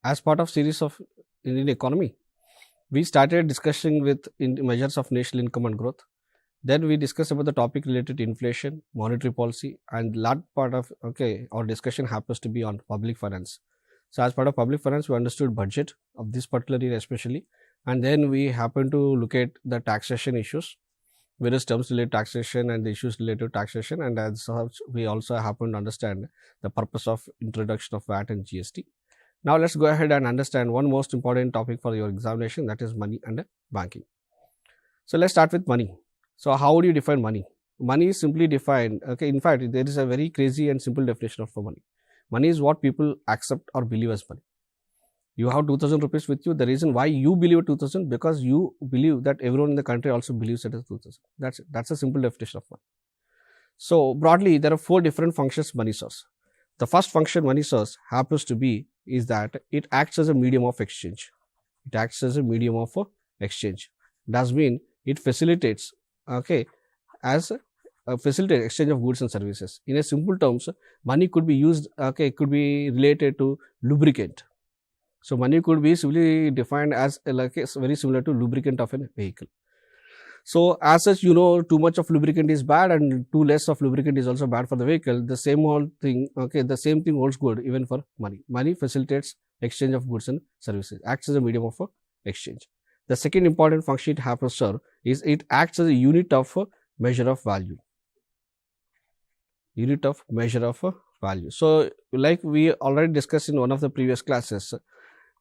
as part of series of Indian economy, we started discussing with measures of national income and growth. Then we discussed about the topic related to inflation, monetary policy, and last part of our discussion happens to be on public finance. So as part of public finance, we understood budget of this particular year especially, and then we happen to look at the taxation issues, various terms related to taxation and the issues related to taxation, and as such we also happen to understand the purpose of introduction of VAT and GST. Now let's go ahead and understand one most important topic for your examination, that is money and banking. So let's start with money. So how would you define money? Money is simply defined, in fact there is a very crazy and simple definition of money. Money is what people accept or believe as money. You have 2000 rupees with you. The reason why you believe 2000, because you believe that everyone in the country also believes it is 2000. That's it. That's a simple definition of money. So broadly, there are 4 different functions money source. The first function money source happens to be is that it acts as a medium of exchange. It acts as a medium of exchange. Does mean it facilitates facilitate exchange of goods and services. In a simple terms, money could be used, could be related to lubricant. So money could be simply defined as very similar to lubricant of a vehicle. So as such, too much of lubricant is bad and too less of lubricant is also bad for the vehicle. The same whole thing, the same thing holds good even for money. Money facilitates exchange of goods and services, acts as a medium of exchange. The second important function it happens to serve is it acts as a unit of measure of value. Unit of measure of value. So like we already discussed in one of the previous classes,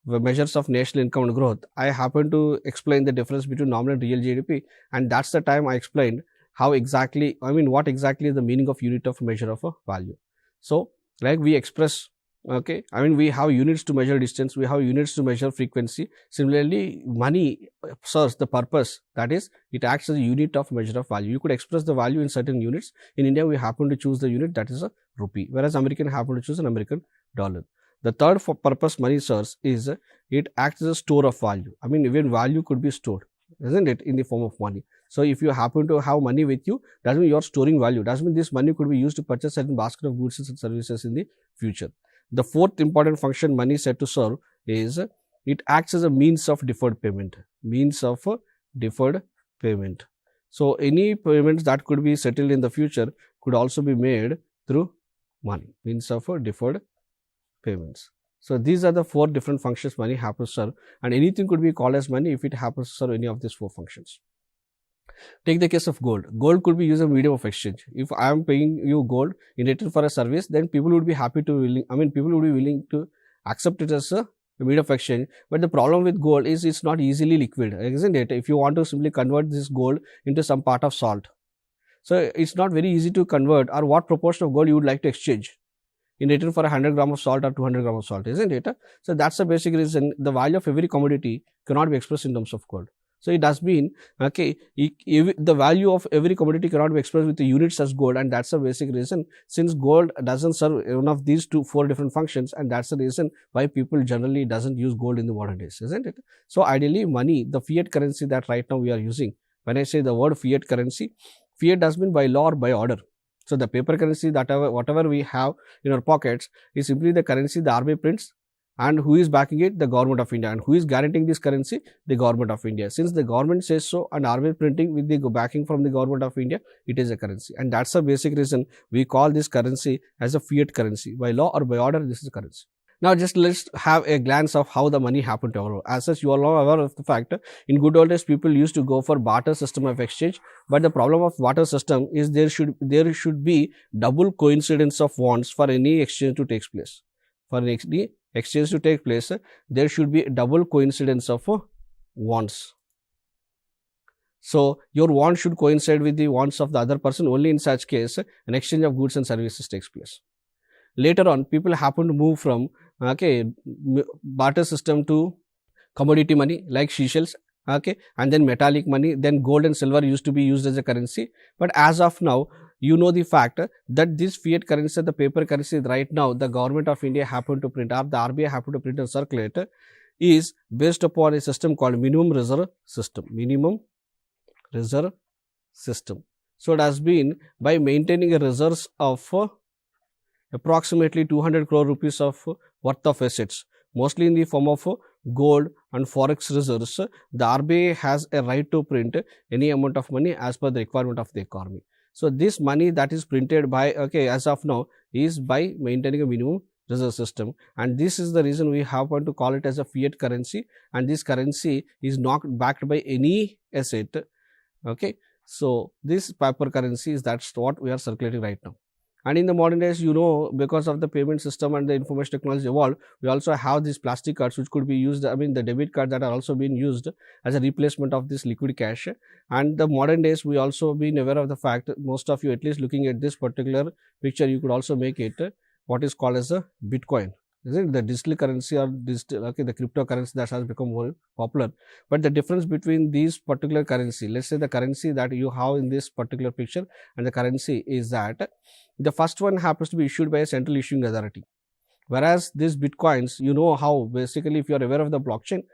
the measures of national income and growth, I happen to explain the difference between nominal and real GDP, and that's the time I explained how exactly, what exactly is the meaning of unit of measure of value. So like we express, we have units to measure distance, we have units to measure frequency. Similarly, money serves the purpose, that is, it acts as a unit of measure of value. You could express the value in certain units. In India, we happen to choose the unit that is a rupee, whereas American happen to choose an American dollar. The third purpose money serves is it acts as a store of value. Even value could be stored, isn't it, in the form of money. So if you happen to have money with you, doesn't mean you are storing value. Doesn't mean this money could be used to purchase certain basket of goods and services in the future. The fourth important function money is said to serve is it acts as a means of deferred payment. Means of deferred payment. So any payments that could be settled in the future could also be made through money. Means of deferred payments. So these are the 4 different functions money happens to serve, and anything could be called as money if it happens to serve any of these 4 functions. Take the case of gold. Gold could be used as a medium of exchange. If I am paying you gold in return for a service, then people would be people would be willing to accept it as a medium of exchange. But the problem with gold is it's not easily liquid, isn't it? If you want to simply convert this gold into some part of salt, so it's not very easy to convert, or what proportion of gold you would like to exchange in return for 100 grams of salt or 200 grams of salt, isn't it? So that's the basic reason the value of every commodity cannot be expressed in terms of gold. So it does mean, the value of every commodity cannot be expressed with the units as gold, and that's the basic reason, since gold doesn't serve one of these 4 different functions, and that's the reason why people generally doesn't use gold in the modern days, isn't it? So ideally money, the fiat currency that right now we are using, when I say the word fiat currency, fiat does mean by law or by order. So the paper currency that whatever we have in our pockets is simply the currency the RBI prints, and who is backing it? The government of India. And who is guaranteeing this currency? The government of India. Since the government says so and RBI printing with the backing from the government of India, it is a currency. And that's the basic reason we call this currency as a fiat currency. By law or by order, this is a currency. Now just let's have a glance of how the money happened to our. As such, you are all aware of the fact in good old days people used to go for barter system of exchange, but the problem of barter system is there should be double coincidence of wants for any exchange to take place. For any exchange to take place, there should be double coincidence of wants. So your want should coincide with the wants of the other person. Only in such case an exchange of goods and services takes place. Later on, people happen to move from barter system to commodity money like seashells, and then metallic money, then gold and silver used to be used as a currency. But as of now, you know the fact that this fiat currency, the paper currency right now, the government of India happened to print up, the RBI happened to print and circulate, is based upon a system called minimum reserve system. Minimum reserve system. So it has been by maintaining a reserves of approximately 200 crore rupees of worth of assets. mostly in the form of gold and forex reserves, the RBI has a right to print any amount of money as per the requirement of the economy. So, this money that is printed by as of now is by maintaining a minimum reserve system, and this is the reason we happen to call it as a fiat currency, and this currency is not backed by any asset. So, this paper currency is that's what we are circulating right now. And in the modern days, because of the payment system and the information technology evolved, we also have these plastic cards which could be used, the debit cards that are also being used as a replacement of this liquid cash. And the modern days, we also been aware of the fact, most of you at least looking at this particular picture, you could also make it what is called as a Bitcoin. Is it the digital currency or digital, the cryptocurrency that has become more popular. But the difference between these particular currency, let's say the currency that you have in this particular picture and the currency is that the first one happens to be issued by a central issuing authority. Whereas these Bitcoins, how basically, if you are aware of the blockchain,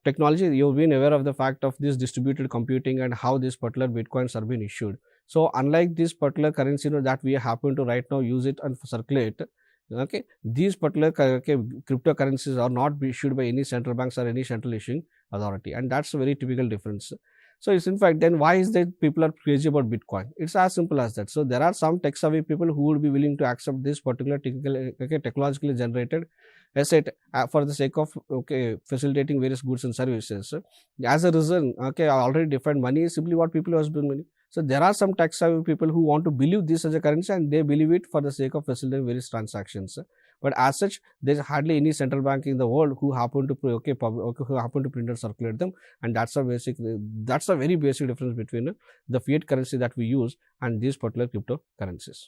technology, you've been aware of the fact of this distributed computing and how these particular Bitcoins are being issued. So, unlike this particular currency that we happen to right now use it and circulate, these particular cryptocurrencies are not issued by any central banks or any central issuing authority, and that's a very typical difference. So, it's in fact, then why is that people are crazy about Bitcoin? It's as simple as that. So, there are some tech savvy people who would be willing to accept this particular technologically generated asset for the sake of facilitating various goods and services. As a reason, I already defined money is simply what people have been money. So, there are some tech savvy people who want to believe this as a currency, and they believe it for the sake of facilitating various transactions. But as such, there is hardly any central bank in the world who happen to print and circulate them, and that's a very basic difference between the fiat currency that we use and these particular cryptocurrencies.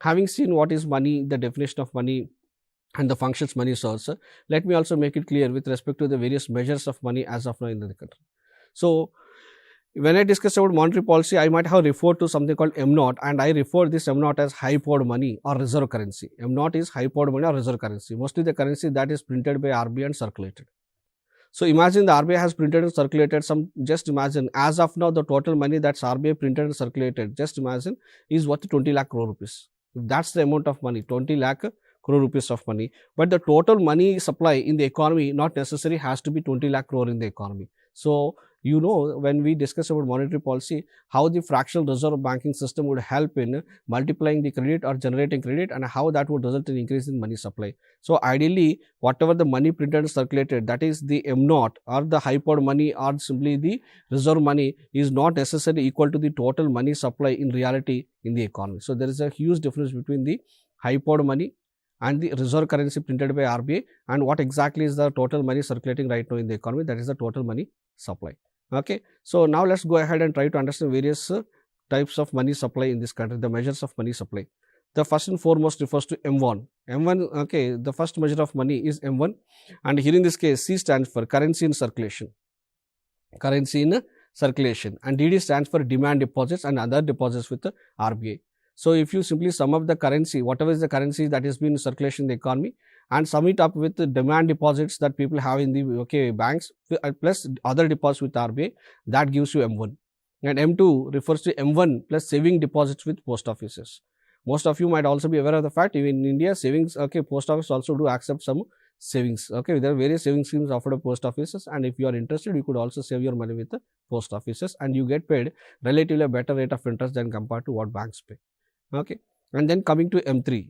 Having seen what is money, the definition of money, and the functions money serves, let me also make it clear with respect to the various measures of money as of now in the country. So, when I discuss about monetary policy, I might have referred to something called 𝗵0, and I refer this 𝗵0 as high-powered money or reserve currency. 𝗵0 is high-powered money or reserve currency, mostly the currency that is printed by RBI and circulated. So, imagine the RBI has printed and circulated just imagine as of now the total money that's RBI printed and circulated, just imagine, is worth 20 lakh crore rupees. That's the amount of money, 20 lakh crore rupees of money. But the total money supply in the economy not necessarily has to be 20 lakh crore in the economy. So, when we discuss about monetary policy, how the fractional reserve banking system would help in multiplying the credit or generating credit, and how that would result in increase in money supply. So, ideally, whatever the money printed and circulated, that is the 𝗵0 or the high-powered money or simply the reserve money, is not necessarily equal to the total money supply in reality in the economy. So, there is a huge difference between the high-powered money and the reserve currency printed by RBI, and what exactly is the total money circulating right now in the economy, that is the total money supply. So, now let us go ahead and try to understand various types of money supply in this country, the measures of money supply. The first and foremost refers to 𝗵1. 𝗵1, the first measure of money is 𝗵1, and here in this case C stands for currency in circulation, and DD stands for demand deposits and other deposits with the RBI. So, if you simply sum up the currency, whatever is the currency that is being in circulation in the economy, and sum it up with the demand deposits that people have in the banks plus other deposits with RBI, that gives you 𝗵1. And 𝗵2 refers to 𝗵1 plus saving deposits with post offices. Most of you might also be aware of the fact, even in India, savings, post office also do accept some savings. There are various saving schemes offered by post offices, and if you are interested, you could also save your money with the post offices, and you get paid relatively a better rate of interest than compared to what banks pay. And then coming to 𝗵3,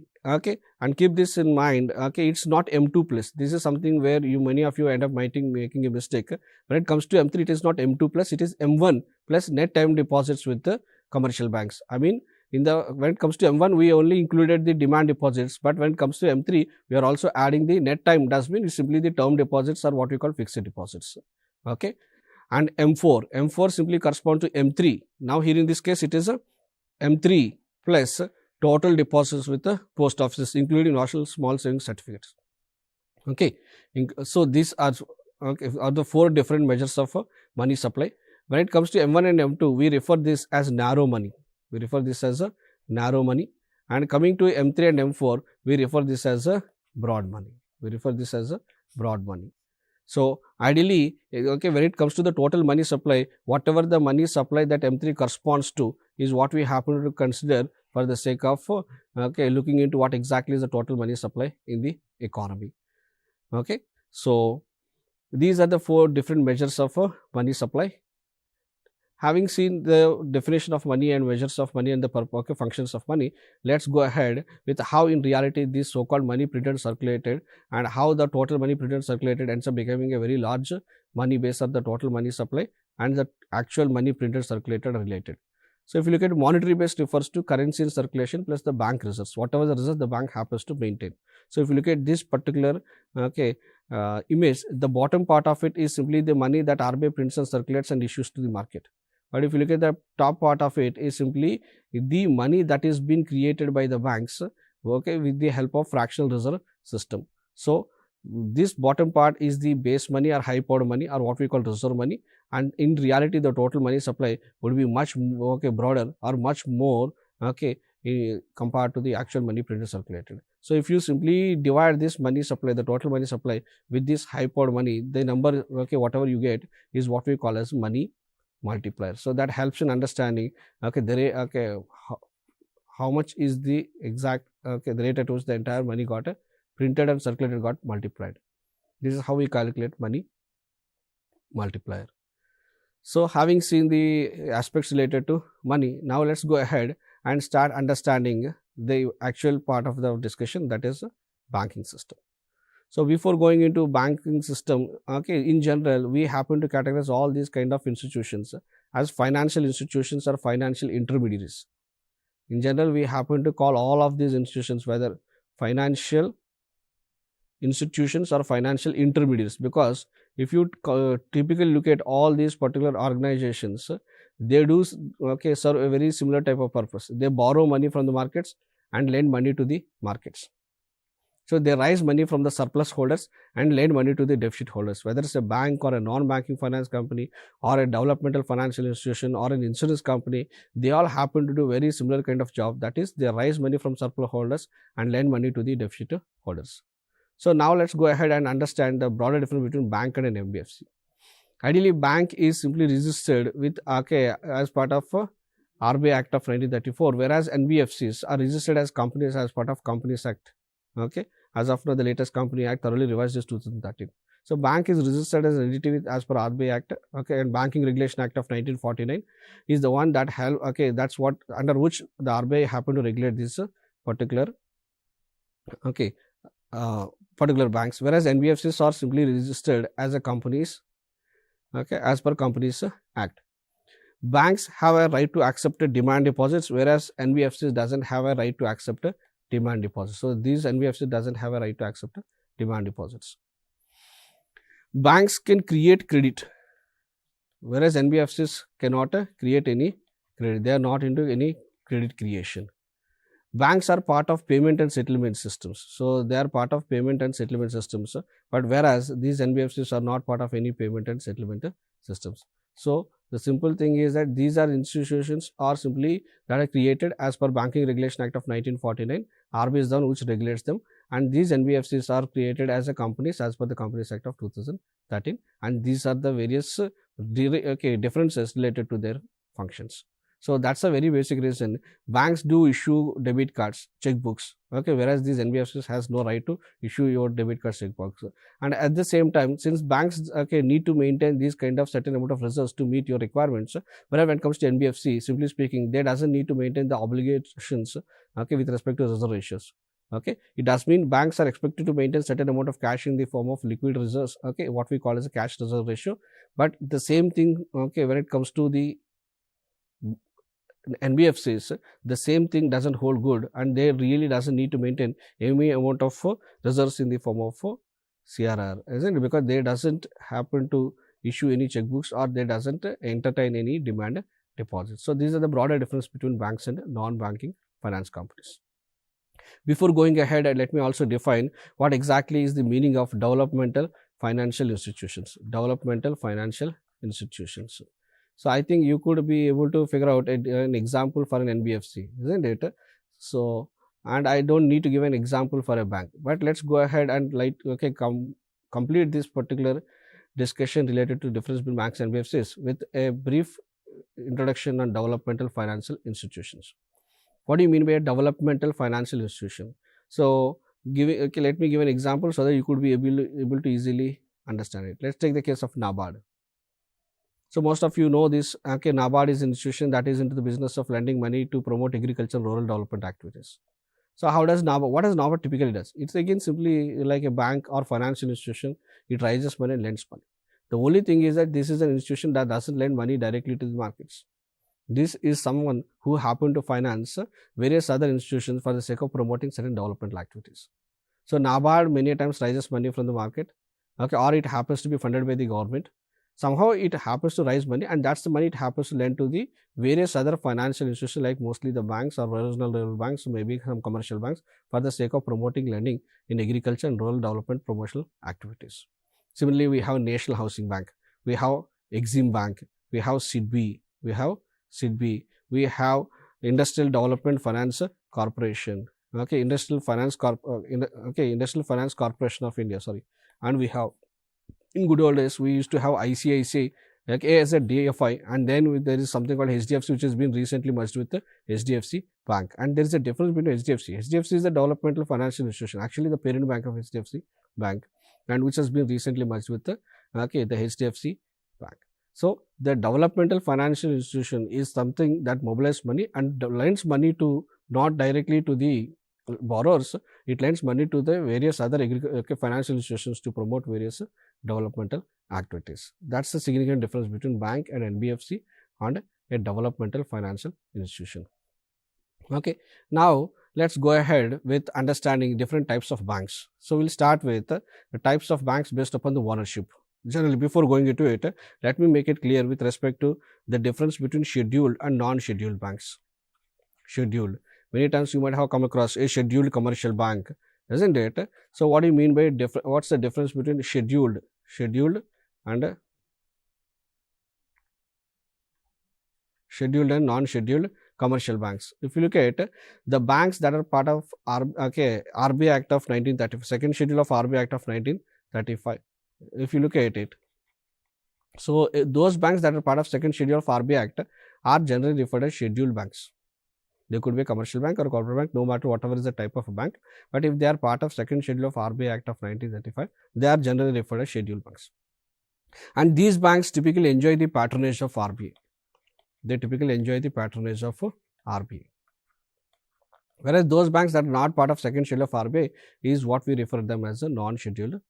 and keep this in mind, it's not 𝗵2 plus. This is something where many of you end up making a mistake. When it comes to 𝗵3, it is not 𝗵2 plus, it is 𝗵1 plus net time deposits with the commercial banks. I mean, when it comes to 𝗵1, we only included the demand deposits, but when it comes to 𝗵3, we are also adding the net time. Does mean it's simply the term deposits or what we call fixed deposits. And 𝗵4 simply corresponds to 𝗵3. Now, here in this case, it is a 𝗵3 plus total deposits with the post offices, including national small savings certificates. So, these are the four different measures of money supply. When it comes to 𝗵1 and 𝗵2, we refer this as narrow money. And coming to 𝗵3 and 𝗵4, we refer this as a broad money. So, ideally, when it comes to the total money supply, whatever the money supply that 𝗵3 corresponds to is what we happen to consider for the sake of looking into what exactly is the total money supply in the economy. Okay, so these are the 4 different measures of money supply. Having seen the definition of money and measures of money and the functions of money, let's go ahead with how in reality this so-called money printed circulated, and how the total money printed circulated ends up becoming a very large money base of the total money supply, and the actual money printed circulated are related. So if you look at monetary base, refers to currency in circulation plus the bank reserves, whatever the reserves the bank happens to maintain. So if you look at this particular image, the bottom part of it is simply the money that RBI prints and circulates and issues to the market. But if you look at the top part of it, is simply the money that is being created by the banks, okay, with the help of fractional reserve system. So this bottom part is the base money or high powered money, or what we call reserve money, and in reality the total money supply would be much broader or much more compared to the actual money printed circulated. So if you simply divide this money supply, the total money supply, with this high powered money, the number whatever you get is what we call as money multiplier. So that helps in understanding how much is the exact the rate at which the entire money got printed and circulated got multiplied. This is how we calculate money multiplier. So having seen the aspects related to money, now let's go ahead and start understanding the actual part of the discussion, that is banking system. So before going into banking system, in general, we happen to categorize all these kind of institutions as financial institutions or financial intermediaries. In general, we happen to call all of these institutions whether financial institutions or financial intermediaries, because if you typically look at all these particular organizations, they do serve a very similar type of purpose. They borrow money from the markets and lend money to the markets. So they raise money from the surplus holders and lend money to the deficit holders, whether it's a bank or a non-banking finance company or a developmental financial institution or an insurance company. They all happen to do very similar kind of job, that is they raise money from surplus holders and lend money to the deficit holders. So now let's go ahead and understand the broader difference between bank and an NBFC. Ideally, bank is simply registered with as part of RBI Act of 1934, whereas NBFCs are registered as companies as part of Companies Act. As of now, the latest Company Act thoroughly revised is 2013. So bank is registered as an entity as per RBI Act, and Banking Regulation Act of 1949 is the one that that's what under which the RBI happened to regulate this particular particular banks, whereas NBFCs are simply registered as a companies as per Companies Act. Banks have a right to accept demand deposits, whereas NBFCs doesn't have a right to accept demand deposits. So these NBFCs doesn't have a right to accept demand deposits. Banks can create credit, whereas NBFCs cannot create any credit. They are not into any credit creation. Banks are part of payment and settlement systems. So they are part of payment and settlement systems, but whereas these NBFCs are not part of any payment and settlement systems. So the simple thing is that these are institutions are simply that are created as per Banking Regulation Act of 1949. RBI is the one which regulates them, and these NBFCs are created as a companies as per the Companies Act of 2013, and these are the various differences related to their functions. So that's a very basic reason banks do issue debit cards, checkbooks, whereas these NBFCs has no right to issue your debit card, checkbooks. And at the same time, since banks need to maintain these kind of certain amount of reserves to meet your requirements, whereas when it comes to NBFC, simply speaking, they doesn't need to maintain the obligations with respect to reserve ratios. It does mean banks are expected to maintain certain amount of cash in the form of liquid reserves, what we call as a cash reserve ratio. But the same thing, when it comes to the NBFCs, the same thing doesn't hold good, and they really doesn't need to maintain any amount of reserves in the form of CRR, isn't it? Because they doesn't happen to issue any checkbooks, or they doesn't entertain any demand deposits. So these are the broader difference between banks and non-banking finance companies. Before going ahead, let me also define what exactly is the meaning of developmental financial institutions. Developmental financial institutions. So I think you could be able to figure out an example for an NBFC, isn't it? So, and I don't need to give an example for a bank, but let's go ahead and complete this particular discussion related to difference between banks and NBFCs with a brief introduction on developmental financial institutions. What do you mean by a developmental financial institution? So let me give an example so that you could be able to easily understand it. Let's take the case of NABARD. So most of you know this. Okay, NABARD is an institution that is into the business of lending money to promote agriculture and rural development activities. So how does NABARD, what does NABARD typically does? It's again simply like a bank or financial institution. It raises money and lends money. The only thing is that this is an institution that doesn't lend money directly to the markets. This is someone who happen to finance various other institutions for the sake of promoting certain developmental activities. So NABARD many times raises money from the market, okay, or it happens to be funded by the government. Somehow it happens to raise money, and that's the money it happens to lend to the various other financial institutions, like mostly the banks or regional banks, maybe some commercial banks, for the sake of promoting lending in agriculture and rural development promotional activities. Similarly, we have National Housing Bank, we have Exim Bank, we have SIDBI, we have Industrial Development Finance Corporation, okay, Industrial Finance Corporation of India, sorry, and we have, in good old days, we used to have ICICI, like A as a DFI, and then there is something called HDFC, which has been recently merged with the HDFC Bank. And there is a difference between HDFC. HDFC is the developmental financial institution, actually the parent bank of HDFC Bank, and which has been recently merged with the HDFC Bank. So the developmental financial institution is something that mobilizes money and lends money to, not directly to the borrowers, it lends money to the various other financial institutions to promote various developmental activities. That's the significant difference between bank and NBFC and a developmental financial institution. Okay, now let's go ahead with understanding different types of banks. So we'll start with the types of banks based upon the ownership. Generally, before going into it, let me make it clear with respect to the difference between scheduled and non-scheduled banks. Scheduled. Many times you might have come across a scheduled commercial bank, isn't it? So what do you mean by what's the difference between scheduled and non-scheduled commercial banks? If you look at the banks that are part of RBI Act of 1935, second schedule of RBI Act of 1935. If you look at it, so those banks that are part of second schedule of RBI Act are generally referred as scheduled banks. They could be a commercial bank or a corporate bank, no matter whatever is the type of a bank. But if they are part of second schedule of RBI Act of 1935, they are generally referred as scheduled banks. And these banks typically enjoy the patronage of RBI. They typically enjoy the patronage of RBI. Whereas those banks that are not part of second schedule of RBI is what we refer them as a non-scheduled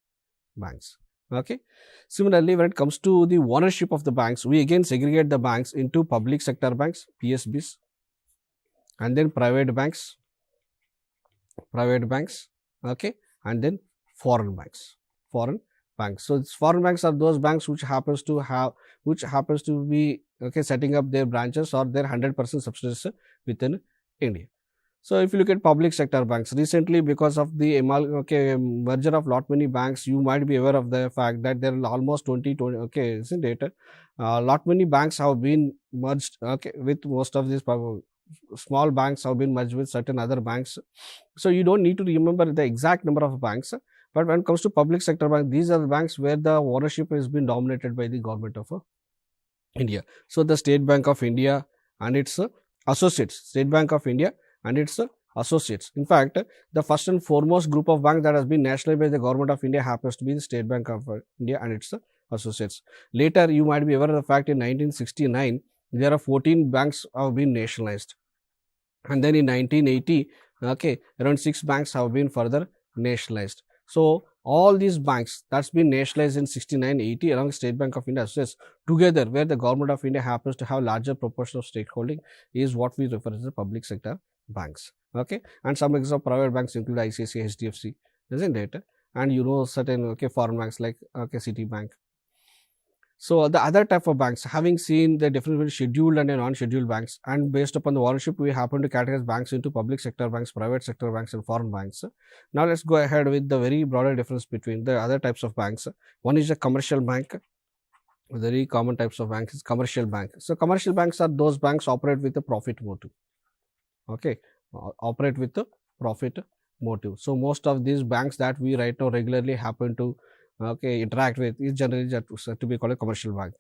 banks. Okay. Similarly, when it comes to the ownership of the banks, we again segregate the banks into public sector banks, PSBs, and then private banks, okay, and then foreign banks. So foreign banks are those banks which happens to be setting up their branches or their 100% subsidiaries within India. So if you look at public sector banks, recently because of the merger of lot many banks, you might be aware of the fact that there are almost 20, isn't it? Lot many banks have been merged, with most of these small banks have been merged with certain other banks. So you don't need to remember the exact number of banks, but when it comes to public sector banks, these are the banks where the ownership has been dominated by the government of India. So the State Bank of India and its associates, In fact, the first and foremost group of banks that has been nationalized by the government of India happens to be the State Bank of India and its associates. Later, you might be aware of the fact in 1969, there are 14 banks have been nationalized. And then in 1980, around 6 banks have been further nationalized. So all these banks that's been nationalized in 69-80 along State Bank of India associates together, where the government of India happens to have larger proportion of stakeholding, is what we refer as the public sector banks. Okay, and some example of private banks include ICICI, HDFC, isn't it? And certain foreign banks like Citibank. So the other type of banks, having seen the difference between scheduled and non-scheduled banks, and based upon the ownership, we happen to categorize banks into public sector banks, private sector banks, and foreign banks. Now let's go ahead with the very broader difference between the other types of banks. One is a commercial bank. Very common types of banks is commercial bank. So commercial banks are those banks operate with a profit motive. Operate with a profit motive. So most of these banks that we right now regularly happen to interact with is generally to be called a commercial bank.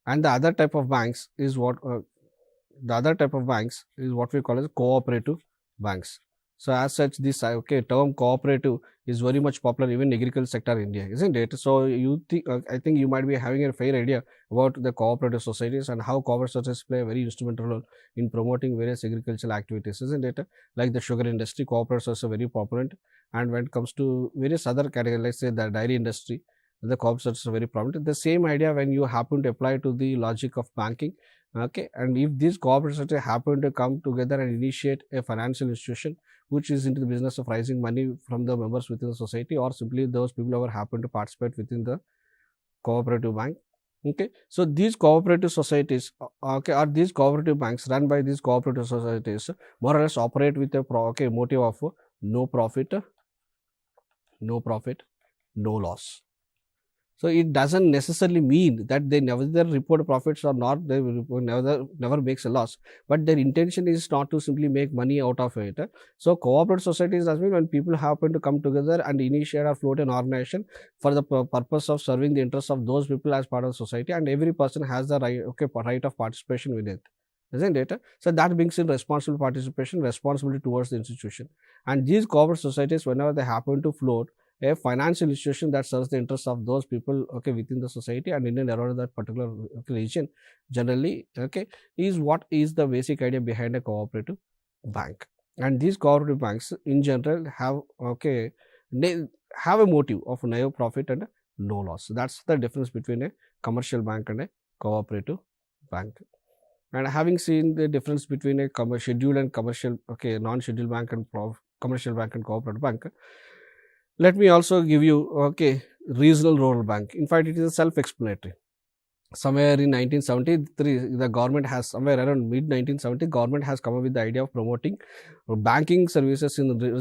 And the other type of banks is what we call as cooperative banks. So as such, this term cooperative is very much popular even in agriculture sector in India, isn't it? So you think I think you might be having a fair idea about the cooperative societies and how cooperative societies play a very instrumental role in promoting various agricultural activities, isn't it? Like the sugar industry, cooperatives are also very prominent, and when it comes to various other categories, let's say the dairy industry, the cooperatives are very prominent. The same idea when you happen to apply to the logic of banking, and if these cooperatives happen to come together and initiate a financial institution which is into the business of raising money from the members within the society, or simply those people who happen to participate within the cooperative bank. So these cooperative societies, or these cooperative banks run by these cooperative societies more or less operate with a motive of no profit, no loss. So it doesn't necessarily mean that they never report profits or not, they never makes a loss, but their intention is not to simply make money out of it. So cooperative societies does mean when people happen to come together and initiate or float an organization for the purpose of serving the interests of those people as part of the society, and every person has the right of participation with it, isn't it? So that brings in responsible participation, responsibility towards the institution. And these cooperative societies, whenever they happen to float a financial institution that serves the interests of those people within the society and in and around that particular region, generally is what is the basic idea behind a cooperative bank. And these cooperative banks in general have they have a motive of no profit and no loss. So that's the difference between a commercial bank and a cooperative bank. And having seen the difference between a scheduled and commercial non-scheduled bank and commercial bank and cooperative bank, let me also give you regional rural bank. In fact, it is self-explanatory. Somewhere in 1973, the government has, somewhere around mid-1970, government has come up with the idea of promoting banking services in the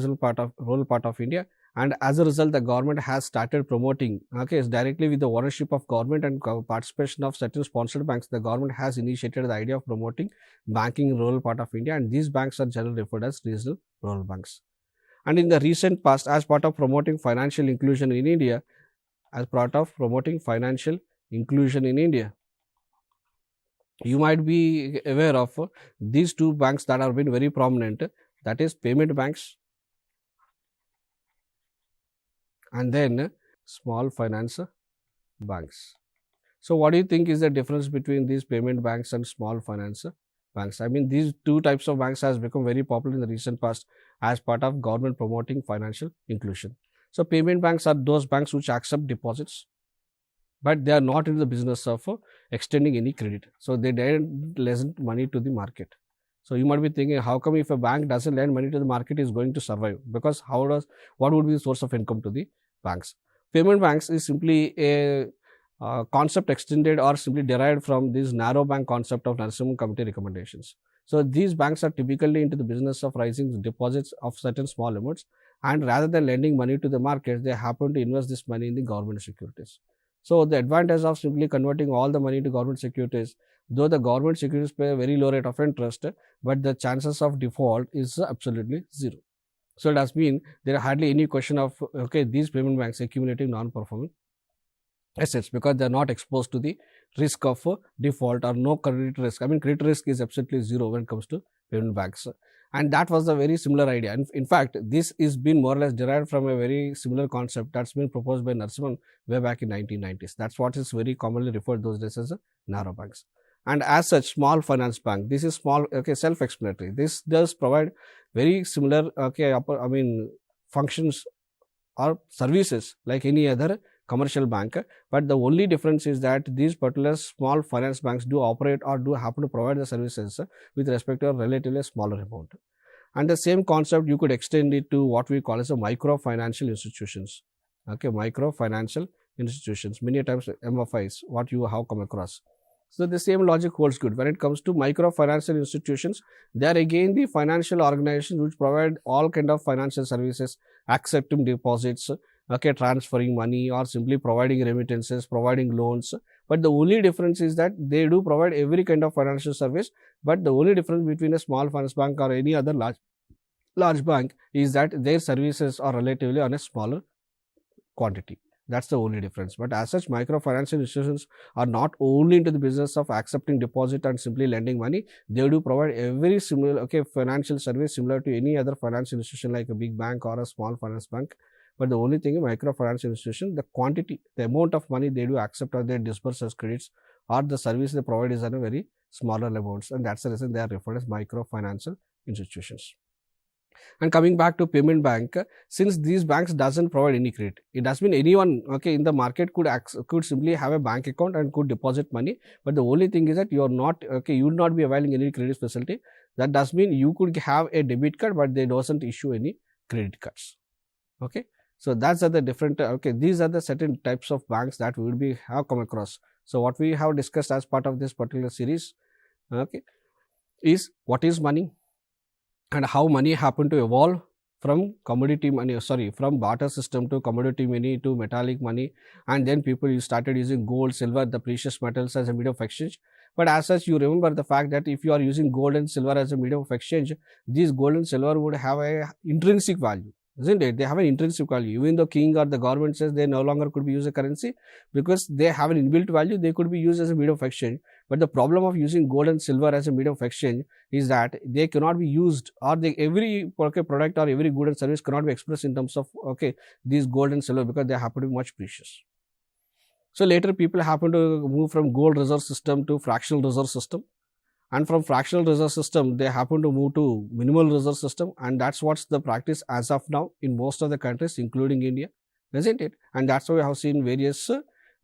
rural part of India, and as a result, the government has started promoting directly with the ownership of government and participation of certain sponsored banks. The government has initiated the idea of promoting banking in rural part of India, and these banks are generally referred as regional rural banks. And in the recent past, as part of promoting financial inclusion in India, you might be aware of these two banks that have been very prominent, that is payment banks and then small finance banks. So what do you think is the difference between these payment banks and small finance banks? I mean, these two types of banks has become very popular in the recent past as part of government promoting financial inclusion. So payment banks are those banks which accept deposits, but they are not in the business of extending any credit. So they don't lend money to the market. So you might be thinking, how come if a bank doesn't lend money to the market, is going to survive? Because what would be the source of income to the banks? Payment banks is simply a concept extended or simply derived from this narrow bank concept of Narasimhan Committee recommendations. So these banks are typically into the business of raising deposits of certain small amounts, and rather than lending money to the market, they happen to invest this money in the government securities. So the advantage of simply converting all the money to government securities, though the government securities pay a very low rate of interest, but the chances of default is absolutely zero. So it does mean there are hardly any question of these payment banks accumulating non-performing assets, because they are not exposed to the risk of default or no credit risk. I mean, credit risk is absolutely zero when it comes to payment banks. And that was a very similar idea. And in fact, this is been more or less derived from a very similar concept that's been proposed by Narasimhan way back in 1990s. That's what is very commonly referred those days as narrow banks. And as such, small finance bank, this is small, self-explanatory. This does provide very similar, functions or services like any other commercial bank, but the only difference is that these particular small finance banks do operate or do happen to provide the services with respect to a relatively smaller amount. And the same concept you could extend it to what we call as a micro financial institutions. Micro financial institutions, many times MFIs, what you have come across. So the same logic holds good when it comes to micro financial institutions. They are again the financial organizations which provide all kind of financial services, accepting deposits, transferring money, or simply providing remittances, providing loans. But the only difference is that they do provide every kind of financial service, but the only difference between a small finance bank or any other large bank is that their services are relatively on a smaller quantity. That's the only difference. But as such, microfinancial institutions are not only into the business of accepting deposit and simply lending money. They do provide a very similar financial service similar to any other financial institution like a big bank or a small finance bank. But the only thing in microfinancial institution, the quantity, the amount of money they do accept or they disburse as credits or the service they provide is at a very smaller amounts, and that's the reason they are referred as microfinancial institutions. And coming back to payment bank, since these banks doesn't provide any credit, it does mean anyone in the market could simply have a bank account and could deposit money. But the only thing is that you are not you would not be availing any credit facility. That does mean you could have a debit card, but they doesn't issue any credit cards. So that's are the different these are the certain types of banks that we will have come across. So what we have discussed as part of this particular series is what is money and how money happened to evolve from commodity money, from barter system to commodity money to metallic money, and then people started using gold, silver, the precious metals as a medium of exchange. But as such, you remember the fact that if you are using gold and silver as a medium of exchange, these gold and silver would have a intrinsic value, isn't it? They have an intrinsic value. Even though king or the government says they no longer could be used as a currency, because they have an inbuilt value, they could be used as a medium of exchange. But the problem of using gold and silver as a medium of exchange is that they cannot be used, or every product or every good and service cannot be expressed in terms of these gold and silver, because they happen to be much precious. So later people happen to move from gold reserve system to fractional reserve system. And from fractional reserve system, they happen to move to minimal reserve system, and that's what's the practice as of now in most of the countries, including India, isn't it? And that's why we have seen various,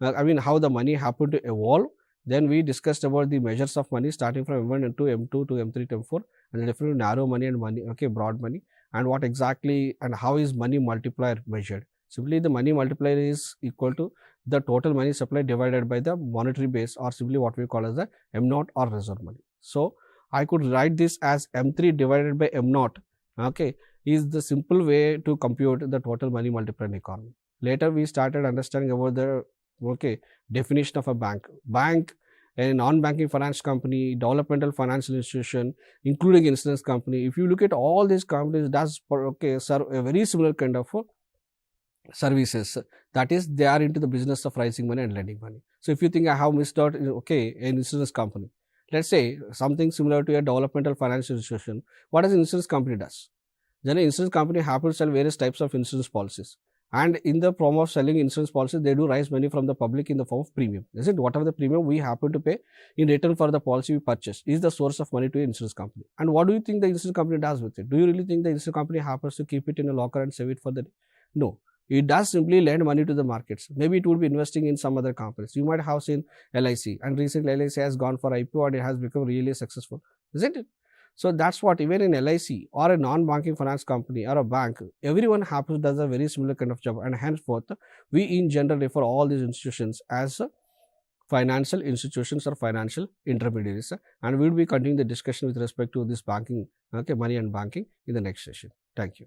how the money happened to evolve. Then we discussed about the measures of money starting from M1 to M2 to M3 to M4, and the difference between narrow money and money, broad money, and what exactly and how is money multiplier measured. Simply the money multiplier is equal to the total money supply divided by the monetary base, or simply what we call as the M0 or reserve money. So I could write this as M3 divided by M0, is the simple way to compute the total money multiplier in economy. Later we started understanding about the definition of a bank. Bank, a non-banking finance company, developmental financial institution, including insurance company. If you look at all these companies, does serve a very similar kind of services. That is, they are into the business of raising money and lending money. So if you think I have missed out, an insurance company, let's say something similar to a developmental financial institution, what does an insurance company does? Then an insurance company happens to sell various types of insurance policies. And in the form of selling insurance policies, they do raise money from the public in the form of premium. Is it? Whatever the premium we happen to pay in return for the policy we purchase is the source of money to an insurance company. And what do you think the insurance company does with it? Do you really think the insurance company happens to keep it in a locker and save it for the day? No. It does simply lend money to the markets. Maybe it would be investing in some other companies. You might have seen 𝗖𝐼𝐶, and recently 𝗖𝐼𝐶 has gone for IPO and it has become really successful, isn't it? So that's what, even in 𝗖𝐼𝐶 or a non-banking finance company or a bank, everyone happens does a very similar kind of job, and henceforth we in general refer all these institutions as financial institutions or financial intermediaries, and we will be continuing the discussion with respect to this banking, money and banking in the next session. Thank you.